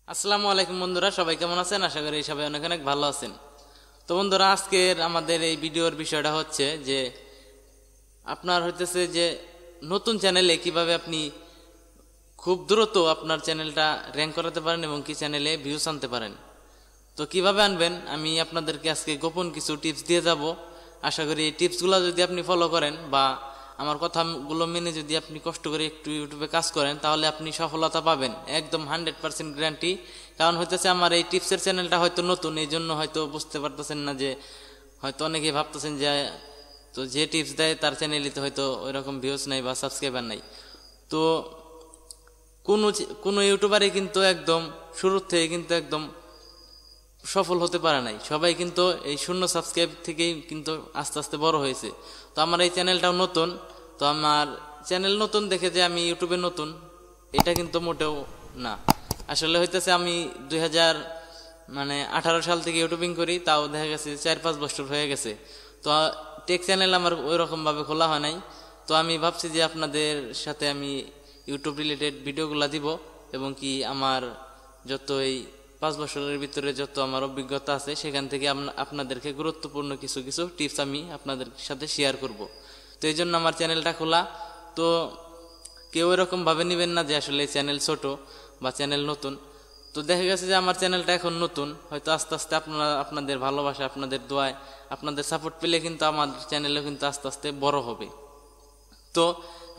আসসালামু আলাইকুম বন্ধুরা, সবাই কেমন আছেন? আশা করি সবাই অনেক অনেক ভালো আছেন। তো বন্ধুরা, আজকের আমাদের এই ভিডিওর বিষয়টা হচ্ছে যে আপনার হইতেছে যে নতুন চ্যানেলে কিভাবে আপনি খুব দ্রুত আপনার চ্যানেলটা র্যাঙ্ক করাতে পারেন এবং কি চ্যানেলে ভিউজ আনতে পারেন। তো কিভাবে আনবেন আমি আপনাদেরকে আজকে গোপন কিছু টিপস দিয়ে যাব। আশা করি এই টিপসগুলো যদি আপনি ফলো করেন বা আমার কথাগুলো মেনে যদি আপনি কষ্ট করে একটু ইউটিউবে কাজ করেন তাহলে আপনি সফলতা পাবেন, একদম 100% গ্যারান্টি। কারণ হইতেছে আমার এই টিপসের চ্যানেলটা হয়তো নতুন, এই জন্য হয়তো বুঝতে পারতেছেন না, যে হয়তো অনেকে ভাবতেছেন যে তো যে টিপস দেয় তার চ্যানেলে তো হয়তো ওইরকম ভিউজ নাই বা সাবস্ক্রাইবার নাই। তো কোনো ইউটিউবারই কিন্তু একদম শুরুর থেকে কিন্তু একদম সফল হতে পারে নাই। সবাই কিন্তু এই 0 সাবস্ক্রাইব থেকেই কিন্তু আস্তে আস্তে বড় হয়েছে। তো আমার এই চ্যানেলটাও নতুন। তো আমার চ্যানেল নতুন দেখে যে আমি ইউটিউবে নতুন, এটা কিন্তু মোটেও না। আসলে হইতেছে আমি 2018 সাল থেকে ইউটিউবিং করি, তাও দেখা গেছে 4-5 বছর হয়ে গেছে। তো টেক চ্যানেল আমার ওই রকমভাবে খোলা হয় নাই। তো আমি ভাবছি যে আপনাদের সাথে আমি ইউটিউব রিলেটেড ভিডিওগুলো দিব এবং কি আমার যত এই 5 বছরের ভিতরে যত আমার অভিজ্ঞতা আছে সেখান থেকে আপনাদেরকে গুরুত্বপূর্ণ কিছু কিছু টিপস আমি আপনাদের সাথে শেয়ার করব। তো এই জন্য আমার চ্যানেলটা খোলা। তো কেউ এরকম ভাবে নেবেন না যে আসলে চ্যানেল ছোট বা চ্যানেল নতুন। তো দেখা গেছে যে আমার চ্যানেলটা এখন নতুন, হয়তো আস্তে আস্তে আপনাদের ভালোবাসা, আপনাদের দোয়ায়, আপনাদের সাপোর্ট পেলে কিন্তু আমার চ্যানেলও কিন্তু আস্তে আস্তে বড় হবে। তো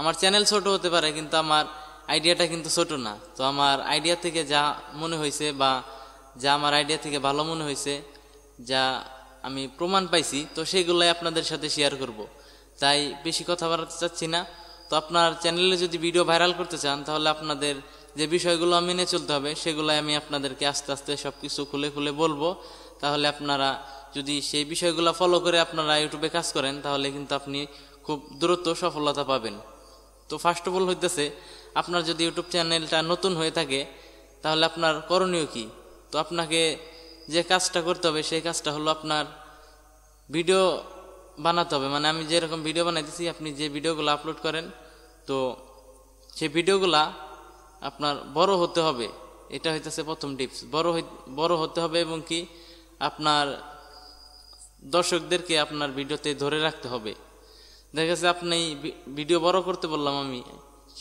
আমার চ্যানেল ছোট হতে পারে কিন্তু আমার আইডিয়াটা কিন্তু ছোট না। তো আমার আইডিয়া থেকে যা মনে হয়েছে বা যা আমার আইডিয়া থেকে ভালো মনে হয়েছে, যা আমি প্রমাণ পাইছি, তো সেগুলোই আপনাদের সাথে শেয়ার করব। তাই বেশি কথা বাড়াতে চাচ্ছি না। তো আপনার চ্যানেলে যদি ভিডিও ভাইরাল করতে চান তাহলে আপনাদের যে বিষয়গুলো মেনে চলতে হবে সেগুলোই আমি আপনাদেরকে আস্তে আস্তে সব কিছু খুলে খুলে বলবো। তাহলে আপনারা যদি সেই বিষয়গুলো ফলো করে আপনারা ইউটিউবে কাজ করেন তাহলে কিন্তু আপনি খুব দ্রুত সফলতা পাবেন। তো ফার্স্ট অফ অল হইতেছে, আপনার যদি ইউটিউব চ্যানেলটা নতুন হয়ে থাকে তাহলে আপনার করণীয় কি? তো আপনাকে যে কাজটা করতে হবে সেই কাজটা হলো আপনার ভিডিও বানাতে হবে। মানে আমি যেরকম ভিডিও বানাইতেছি, আপনি যে ভিডিওগুলো আপলোড করেন তো সেই ভিডিওগুলা আপনার বড় হতে হবে। এটা হইতেছে প্রথম টিপস। বড় হতে হবে এবং কি আপনার দর্শকদেরকে আপনার ভিডিওতে ধরে রাখতে হবে। দেখা গেছে আপনি ভিডিও বড় করতে বললাম আমি,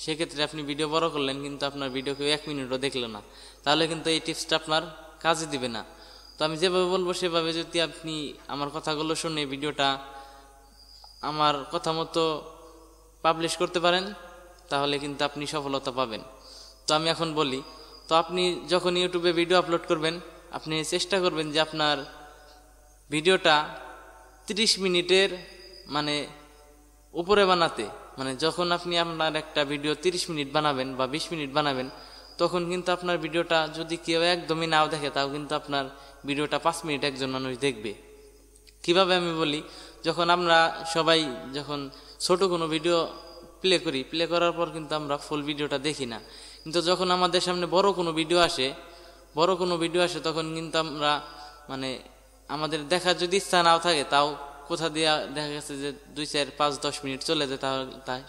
সেক্ষেত্রে আপনি ভিডিও বড় করলেন কিন্তু আপনার ভিডিও কেউ 1 মিনিটও দেখলো না, তাহলে কিন্তু এই টিপসটা আপনার কাজে দিবে না। তো আমি যেভাবে বলবো সেভাবে যদি আপনি আমার কথাগুলো শুনে ভিডিওটা আমার কথা মতো পাবলিশ করতে পারেন তাহলে কিন্তু আপনি সফলতা পাবেন। তো আমি এখন বলি, তো আপনি যখন ইউটিউবে ভিডিও আপলোড করবেন আপনি চেষ্টা করবেন যে আপনার ভিডিওটা 30 মিনিটের মানে উপরে বানাতে। মানে যখন আপনি আপনার একটা ভিডিও 30 মিনিট বানাবেন বা 20 মিনিট বানাবেন তখন কিন্তু আপনার ভিডিওটা যদি কেউ একদমই নাও দেখে তাও কিন্তু আপনার ভিডিওটা 5 মিনিট একজন মানুষ দেখবে। কিভাবে আমি বলি, যখন আমরা সবাই যখন ছোট কোনো ভিডিও প্লে করার পর কিন্তু আমরা ফুল ভিডিওটা দেখি না, কিন্তু যখন আমাদের সামনে বড় কোনো ভিডিও আসে তখন কিন্তু আমরা মানে আমাদের দেখার যদি ইচ্ছা নাও থাকে তাও কোথা দিয়ে দেখা গেছে যে 2, 4, 5, 10 মিনিট চলে যায়, তাহলে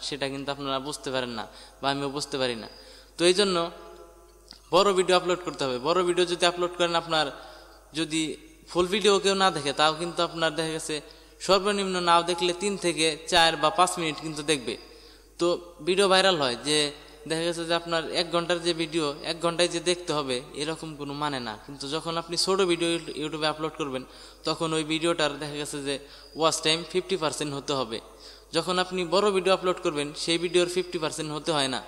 সেটা কিন্তু আপনারা বুঝতে পারেন না বা আমিও বুঝতে পারি না। তো এই জন্য বড় ভিডিও আপলোড করতে হবে। বড় ভিডিও যদি আপলোড করেন, আপনার যদি ফুল ভিডিও কেউ না দেখে তাও কিন্তু আপনার দেখা গেছে সর্বনিম্ন নাও দেখলে 3 থেকে 4 বা 5 মিনিট কিন্তু দেখবে। তো ভিডিও ভাইরাল হয় যে দেখা গেছে যে আপনার 1 ঘন্টার যে ভিডিও 1 ঘন্টায় যে দেখতে হবে এরকম কোনো মানে না। কিন্তু যখন আপনি ছোট ভিডিও ইউটিউবে আপলোড করবেন তখন ওই ভিডিওটার দেখা গেছে যে ওয়াচ টাইম 50% হতে হবে। যখন আপনি বড় ভিডিও আপলোড করবেন সেই ভিডিওর 50% হতে হয় না।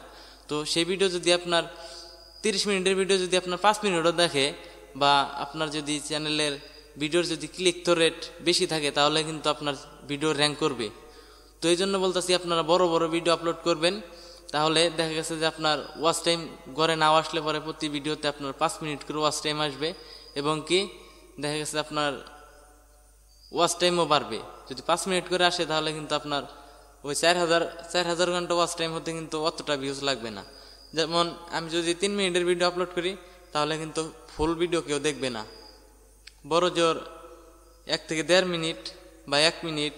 তো সেই ভিডিও যদি আপনার 30 মিনিটের ভিডিও যদি আপনার 5 মিনিটও দেখে বা আপনার যদি চ্যানেলের ভিডিওর যদি ক্লিক থ্রু রেট বেশি থাকে তাহলে কিন্তু আপনার ভিডিও র্যাঙ্ক করবে। তো এই জন্য বলতেছি আপনারা বড় বড় ভিডিও আপলোড করবেন, তাহলে দেখা গেছে যে আপনার ওয়াচ টাইম গড়ে নাও আসলে পরে প্রতি ভিডিওতে আপনার 5 মিনিট করে ওয়াচ টাইম আসবে এবং কি দেখা গেছে আপনার ওয়াচ টাইমও বাড়বে। যদি 5 মিনিট করে আসে তাহলে কিন্তু আপনার ওই 4000 ঘন্টা ওয়াচ টাইম হতে কিন্তু অতটা ভিউজ লাগবে না। যেমন আমি যদি 3 মিনিটের ভিডিও আপলোড করি তাহলে কিন্তু ফুল ভিডিও কেউ দেখবে না, বড় জোর 1 থেকে 1.5 মিনিট বা 1 মিনিট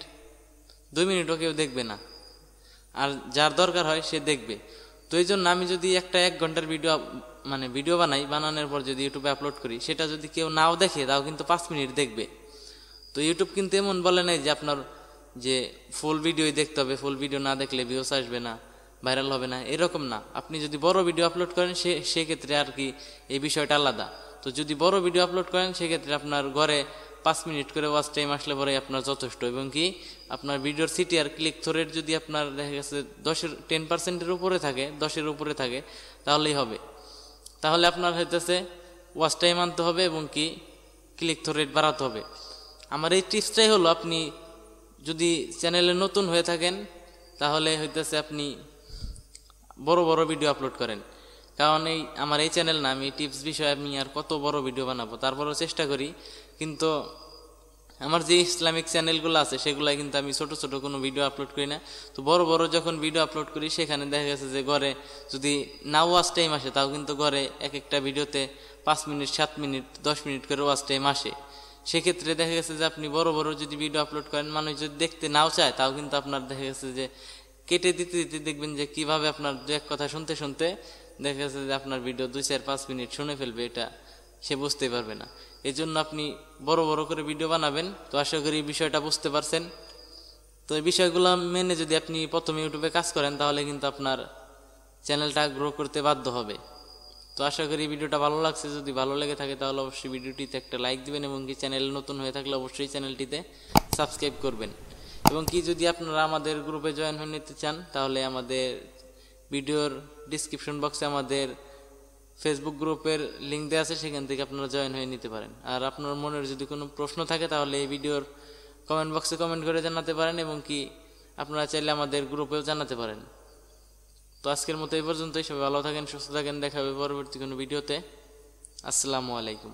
2 মিনিটও কেউ দেখবে না, আর যার দরকার হয় সে দেখবে। তো এই জন্য আমি যদি একটা 1 ঘন্টার ভিডিও মানে ভিডিও বানাই, বানানোর পর যদি ইউটিউবে আপলোড করি, সেটা যদি কেউ নাও দেখে তাও কিন্তু 5 মিনিট দেখবে। তো ইউটিউব কিন্তু এমন বলে নাই যে আপনার যে ফুল ভিডিওই দেখতে হবে, ফুল ভিডিও না দেখলে ভিউস আসবে না, ভাইরাল হবে না, এরকম না। আপনি যদি বড় ভিডিও আপলোড করেন সেক্ষেত্রে আর কি এই বিষয়টা আলাদা। তো যদি বড় ভিডিও আপলোড করেন সেক্ষেত্রে আপনার ঘরে 5 মিনিট করে ওয়াচ টাইম আসলে পরে আপনার যথেষ্ট, এবং কি আপনার ভিডিওর সিটি আর ক্লিক থ্রু রেট যদি আপনার দেখা গেছে 10% উপরে থাকে, 10-এর উপরে থাকে, তাহলেই হবে। তাহলে আপনার হইতেছে ওয়াচ টাইম আনতে হবে এবং কি ক্লিক থ্রু রেট বাড়াতে হবে। আমার এই টিপসটাই হলো, আপনি যদি চ্যানেলে নতুন হয়ে থাকেন তাহলে হইতেছে আপনি বড় বড় ভিডিও আপলোড করেন। কারণ আমার এই চ্যানেল না, আমি টিপস বিষয়ে আমি আর কত বড় ভিডিও বানাবো, তারপরেও চেষ্টা করি। কিন্তু আমার যে ইসলামিক চ্যানেলগুলো আছে সেগুলো কিন্তু আমি ছোট ছোট কোনো ভিডিও আপলোড করি না। তো বড় বড় যখন ভিডিও আপলোড করি সেখানে দেখা গেছে যে ঘরে যদি না ওয়াচ টাইম আসে, তাও কিন্তু ঘরে এক একটা ভিডিওতে 5 মিনিট, 7 মিনিট, 10 মিনিট করে ওয়াচ টাইম আসে। সেক্ষেত্রে দেখা গেছে যে আপনি বড় বড় যদি ভিডিও আপলোড করেন, মানুষ যদি দেখতে নাও চায়, তাও কিন্তু আপনার দেখা গেছে যে কেটে দিতে দিতে দেখবেন যে কিভাবে আপনার দু এক কথা শুনতে শুনতে দেখা গেছে যে আপনার ভিডিও 2-4-5 মিনিট শুনে ফেলবে, এটা সে বুঝতেই পারবে না। এই জন্য আপনি বড় বড় করে ভিডিও বানাবেন। তো আশা করি বিষয়টা বুঝতে পারছেন। তো এই বিষয়গুলো মেনে যদি আপনি প্রথমে ইউটিউবে কাজ করেন, তাহলে কিন্তু আপনার চ্যানেলটা গ্রো করতে বাধ্য হবে। তো আশা করি ভিডিওটা ভালো লাগছে। যদি ভালো লেগে থাকে তাহলে অবশ্যই ভিডিওটিতে একটা লাইক দিবেন, এবং কি চ্যানেল নতুন হয়ে থাকলে অবশ্যই চ্যানেলটিতে সাবস্ক্রাইব করবেন। এবং কি যদি আপনারা আমাদের গ্রুপে জয়েন হয়ে নিতে চান, তাহলে আমাদের ভিডিওর ডিসক্রিপশন বক্সে আমাদের ফেসবুক গ্রুপের লিঙ্ক দেওয়া আছে, সেখান থেকে আপনারা জয়েন হয়ে নিতে পারেন। আর আপনার মনের যদি কোনো প্রশ্ন থাকে তাহলে এই ভিডিওর কমেন্ট বক্সে কমেন্ট করে জানাতে পারেন, এবং কি আপনারা চাইলে আমাদের গ্রুপেও জানাতে পারেন। তো আজকের মতো এই পর্যন্তই। সবাই ভালো থাকেন, সুস্থ থাকেন, দেখা হবে পরবর্তী কোনো ভিডিওতে। আসসালামু আলাইকুম।